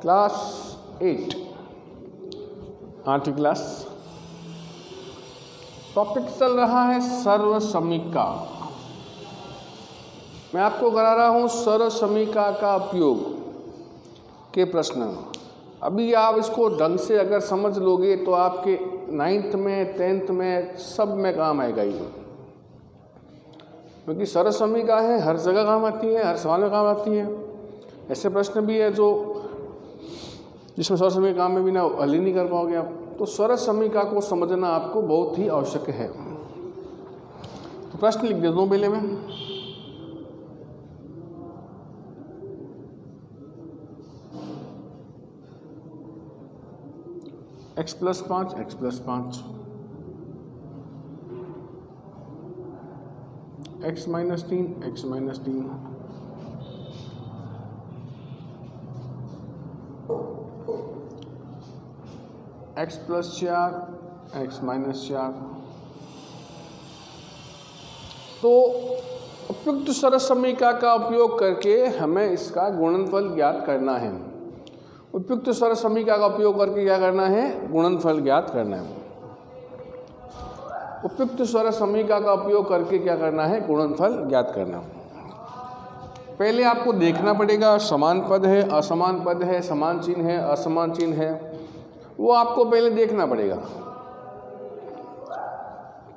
Class 8 आठवीं class. Topic चल रहा है सर्वसमीका। मैं आपको करा रहा हूँ सर्वसमीका का उपयोग के प्रश्न। अभी आप इसको ढंग से अगर समझ लोगे तो आपके 9th में 10th में सब में काम आएगा ये, क्योंकि सर्वसमीका है, हर जगह काम आती है, हर सवाल में काम आती है। ऐसे प्रश्न भी है जो जिसमें सर्वसमीका काम में भी ना हल ही नहीं कर पाओगे आप। तो सर्वसमीका को समझना आपको बहुत ही आवश्यक है। तो प्रश्न लिख देता हूँ पहले मैं। x + 5 x + 5 x - 3 x - 3 x + 4 x - 4। तो उपयुक्त सर्वसमीका का उपयोग करके हमें इसका गुणनफल ज्ञात करना है। उपयुक्त सर्वसमीका का उपयोग करके क्या करना है? गुणनफल ज्ञात करना है। उपयुक्त सर्वसमीका का उपयोग करके क्या करना है? गुणनफल ज्ञात करना। पहले आपको देखना पड़ेगा समान पद है, असमान पद है, समान चिन्ह है, असमान चिन्ह है, वो आपको पहले देखना पड़ेगा।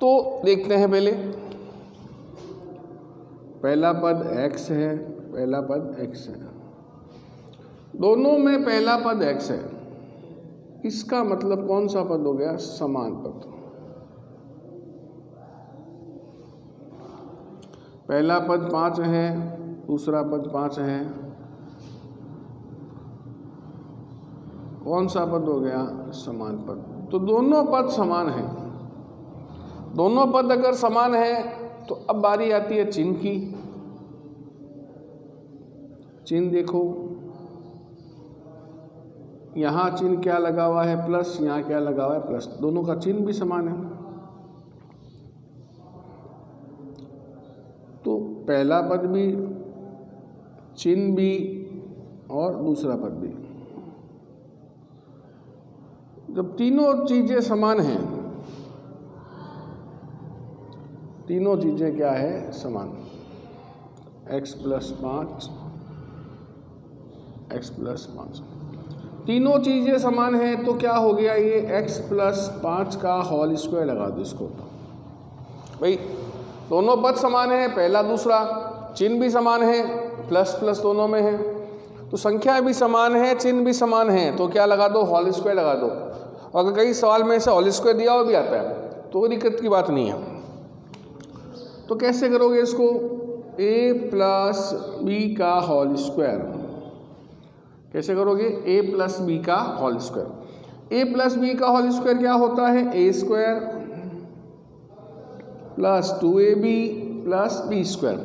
तो देखते हैं पहले। पहला पद x है, पहला पद x है, दोनों में पहला पद x है। इसका मतलब कौन सा पद हो गया? समान पद। पहला पद 5 है, दूसरा पद 5 है, कौन सा पद हो गया? समान पद। तो दोनों पद समान हैं। दोनों पद अगर समान है तो अब बारी आती है चिन्ह की। चिन्ह देखो, यहाँ चिन्ह क्या लगा हुआ है? प्लस। यहाँ क्या लगा हुआ है? प्लस। दोनों का चिन्ह भी समान है। तो पहला पद भी, चिन्ह भी और दूसरा पद भी, जब तीनों चीजें समान हैं, तीनों चीजें क्या है? समान। x + 5 x + 5, तीनों चीजें समान हैं तो क्या हो गया? ये x + 5 का होल स्क्वायर लगा दो इसको। भाई दोनों पद समान है, पहला दूसरा, चिन्ह भी समान है, प्लस प्लस दोनों में है, तो संख्या भी समान है, चिन्ह भी समान है, तो क्या लगा दो? होल स्क्वायर लगा दो। अगर कई सवाल में ऐसे होल स्क्वायर दिया हुआ भी आता है तो कोई दिक्कत की बात नहीं है। तो कैसे करोगे इसको? a + b का होल स्क्वायर। कैसे करोगे? a + b का होल स्क्वायर। a + b का होल स्क्वायर क्या होता है? a² + 2ab + b²।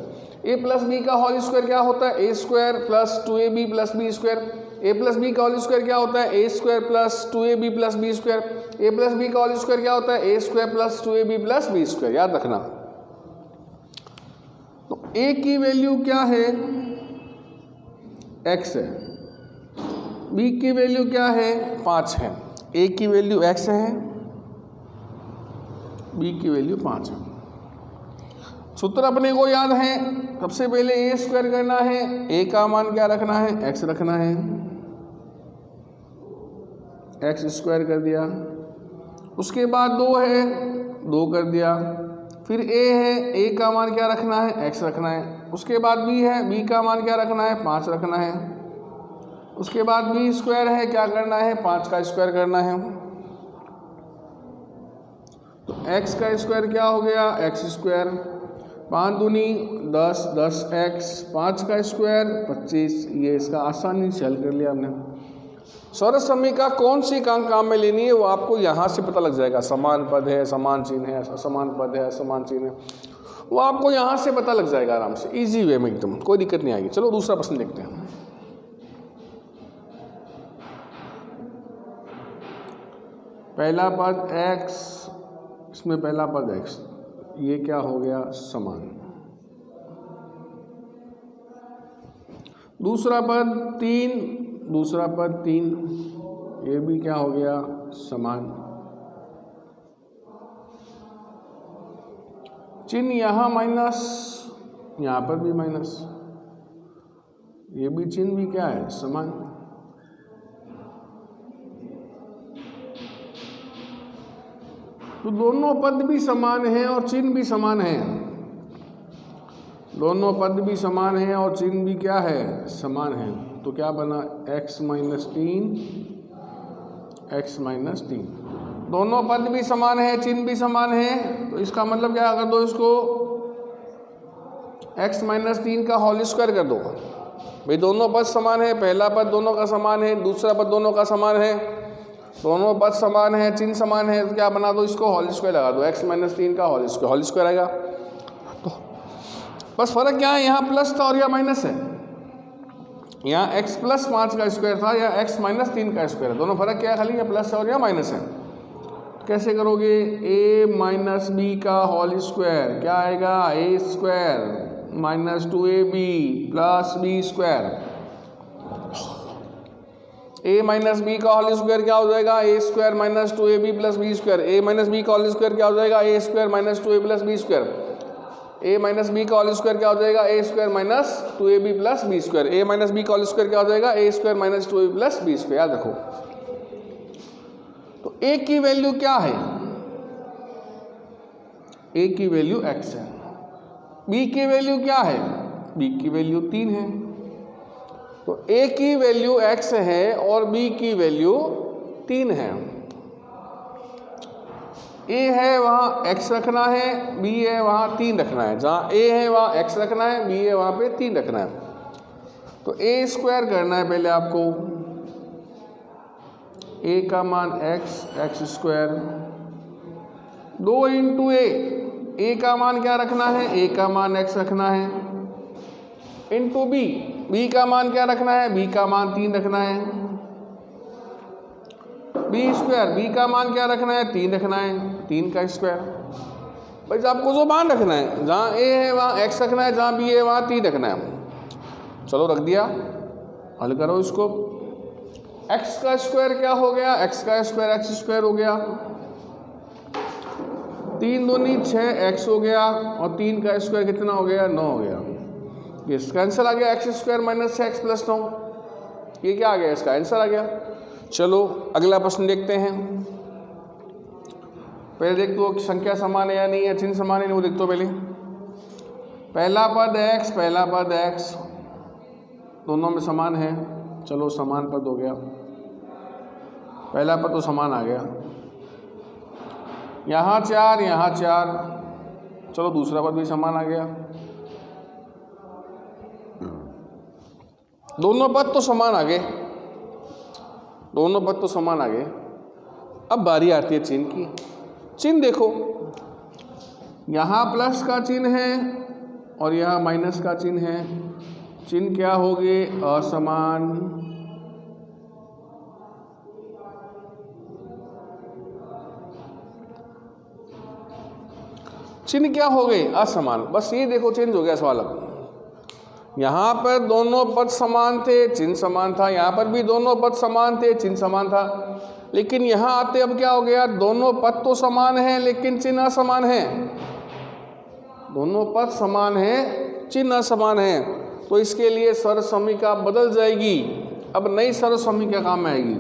a + b का होल स्क्वायर क्या होता है? a² + 2ab + b²। a + b का होल स्क्वायर क्या होता है? a² + 2ab + b²। a + b का होल स्क्वायर क्या होता है? a² + 2ab + b²। याद रखना। तो a की वैल्यू क्या है? x है। b की वैल्यू क्या है? 5 है। a की वैल्यू x है, b की वैल्यू 5 है। सूत्र अपने को याद है। सबसे पहले a² करना है, a का मान क्या रखना है? x रखना है, x² कर दिया। उसके बाद 2 है, 2 कर दिया। फिर a है, a का मान क्या रखना है? x रखना है। उसके बाद b है, b का मान क्या रखना है? 5 रखना है। उसके बाद b² है, क्या करना है? 5 का स्क्वायर करना है। तो x का स्क्वायर क्या हो गया? x²। 5 दूनी 10, 10x, 5 का स्क्वायर 25। ये इसका आसानी से हल कर लिया हमने। सर्वसमीका कौन सी काम में लेनी है वो आपको यहाँ से पता लग जाएगा। समान पद है, समान चिन्ह है, असमान पद है, असमान चिन्ह है, वो आपको यहाँ से पता लग जाएगा आराम से, इजी वे में एकदम, कोई दिक्कत नहीं आएगी। चलो दूसरा प्रश्न देखते हैं। पहला पद x, इसमें पहला पद x, ये क्या हो गया? समान। दूसरा पद 3 दूसरा पद 3, ये भी क्या हो गया समान। चिन्ह यहाँ माइनस, यहाँ पर भी माइनस, ये भी चिन्ह भी क्या है समान। तो दोनों पद भी समान हैं और चिन्ह भी समान है। दोनों पद भी समान हैं और चिन्ह भी क्या है समान है। तो क्या बना x माइनस 3 दोनों पद भी समान है, चिन्ह भी समान है। तो इसका मतलब क्या कर दो, इसको x माइनस 3 का होल स्क्वायर कर दो। भाई दोनों पद समान है, पहला पद दोनों का समान है, दूसरा पद दोनों का समान है, दोनों पद समान है, चिन्ह समान है। तो क्या बना दो, इसको होल स्क्वायर लगा दो, x माइनस 3 का होल स्क्वायर आएगा। तो बस फर्क क्या है, यहाँ प्लस था और यहाँ माइनस है। यहाँ x प्लस 5 का स्क्वायर था या x माइनस 3 का स्क्वायर है, दोनों फर्क क्या है खाली, यहाँ प्लस है और यहाँ माइनस है। कैसे करोगे, a माइनस बी का होल स्क्वायर क्या आएगा, a square minus 2ab plus B square. a minus B का होल स्क्वायर क्या हो जाएगा, a square minus 2ab plus B square. a minus B का होल स्क्वायर क्या हो जाएगा, a square minus 2a plus B square. a minus B का whole square क्या हो जाएगा, a square minus 2ab plus B square. a minus B का whole square क्या हो जाएगा, a square minus 2ab plus B square. याद रखो। तो a की वैल्यू क्या है, a की वैल्यू x है, b की वैल्यू क्या है, b की वैल्यू 3 है। तो a की वैल्यू x है और b की वैल्यू 3 है। a है वहाँ x रखना है, b है वहाँ 3 रखना है। जहाँ a है वहाँ x रखना है, b है वहाँ पे 3 रखना है। तो a स्क्वायर करना है पहले आपको, a का मान x स्क्वायर 2 इंटू a का मान क्या रखना है, a का मान x रखना है, इंटू b का मान क्या रखना है, b का मान 3 रखना है, b स्क्वायर b का मान क्या रखना है, 3 रखना है, 3 का स्क्वायर। भाई आपको जो मान रखना है, जहाँ a है वहाँ x रखना है, जहाँ b है वहाँ 3 रखना है। चलो रख दिया, हल करो इसको। x का स्क्वायर क्या हो गया, x का स्क्वायर x स्क्वायर हो गया, 3 दूनी 6x हो गया और 3 का स्क्वायर कितना हो गया, 9 हो गया। ये इसका आंसर आ गया, x square minus 6x plus 9। ये क्या आ गया, इसका आंसर आ गया। चलो अगला प्रश्न देखते हैं। पहले देख दो संख्या समान है या नहीं है, चिन्ह समान है नहीं, वो देख दो पहले। पहला पद x दोनों में समान है। चलो समान पद हो गया, पहला पद तो समान आ गया। यहाँ 4 यहाँ 4, चलो दूसरा पद भी समान आ गया। दोनों पद तो समान आ गए, दोनों पद तो समान आ गए। अब बारी आती है चिन्ह की। चिन्ह देखो, यहाँ प्लस का चिन्ह है और यहाँ माइनस का चिन्ह है। चिन्ह क्या हो गए, असमान। चिन्ह क्या हो गए, असमान। बस ये देखो चेंज हो गया सवाल। अब यहाँ पर दोनों पद समान थे, चिन्ह समान था, यहाँ पर भी दोनों पद समान थे, चिन्ह समान था। लेकिन यहाँ आते अब क्या हो गया, दोनों पद तो समान हैं लेकिन चिन्ह असमान है। दोनों पद समान हैं, चिन्ह असमान है। तो इसके लिए सर्वसमीका बदल जाएगी, अब नई सर्वसमीका काम में आएगी।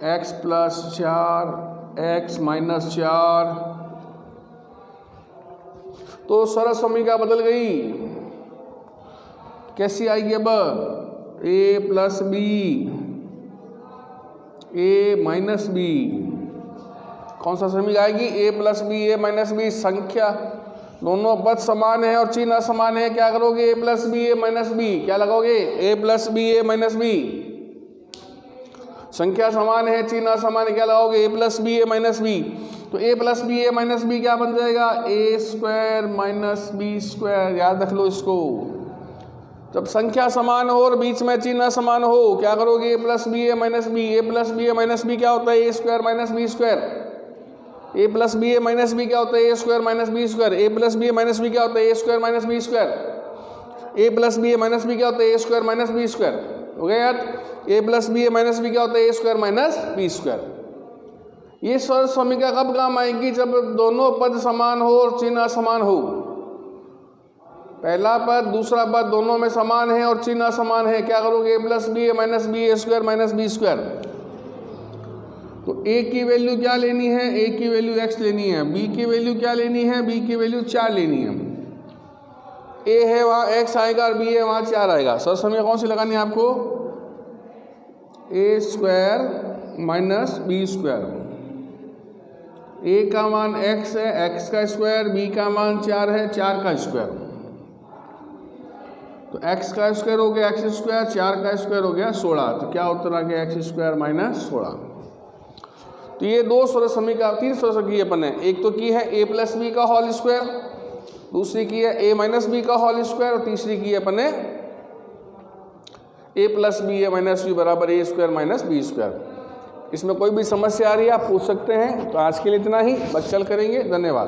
x प्लस 4 x माइनस 4, तो सर्वसमीका बदल गई। कैसी आएगी अब, a plus B a minus B. कौन सा समीकरण आएगी, a plus B a minus B. संख्या दोनों पद समान है और चिन्ह असमान है, क्या करोगे, a plus B a minus B. क्या लगाओगे, a plus B a minus B. संख्या समान है, चिन्ह असमान है, क्या लगाओगे, a plus B a minus B. तो a plus B a minus B क्या बन जाएगा, a square minus B square. याद रख लो इसको। जब संख्या समान हो और बीच में चिन्ह समान हो, क्या करोगे, a plus B a minus B. a plus B a minus B क्या होता है, a square minus B square. a plus B a minus B क्या होता है, a square minus B square. a plus B a minus B क्या होता है, a square minus B square. A plus B A minus B क्या होता है, A square minus B square हो गया यार। A plus B A minus B क्या होता है, A square minus B square. ये सरल समीकरण कब काम आएगी, जब दोनों पद समान हो और चिन्ह असमान हो। पहला पद दूसरा पद दोनों में समान है और चिन्ह असमान है, क्या करोगे, ए plus B A minus B A square minus B square. तो ए की वैल्यू क्या लेनी है, ए की वैल्यू x लेनी है, बी की वैल्यू क्या लेनी है, बी की वैल्यू 4 लेनी है। ए है वहाँ x आएगा और बी है वहाँ 4 आएगा। सर समय कौन सी लगानी है आपको, ए स्क्वायर माइनस बी स्क्वायर। ए का मान x है, x का स्क्वायर, बी का मान 4 है, 4 का स्क्वायर। तो x का स्क्वायर हो गया x स्क्वायर, 4 का स्क्वायर हो गया 16। तो क्या उत्तर आ गया, x स्क्वायर माइनस 16। तो ये दो सरल समीकरण, 3 सरल समीकरण की अपन है। एक तो की है ए प्लस बी का होल स्क्वायर, दूसरी की है ए माइनस बी का होल स्क्वायर, और तीसरी की है अपन ने ए plus B A minus B बराबर ए स्क्वायर माइनस बी स्क्वायर। इसमें कोई भी समस्या आ रही है आप पूछ सकते हैं। तो आज के लिए इतना ही, बस कल करेंगे। धन्यवाद।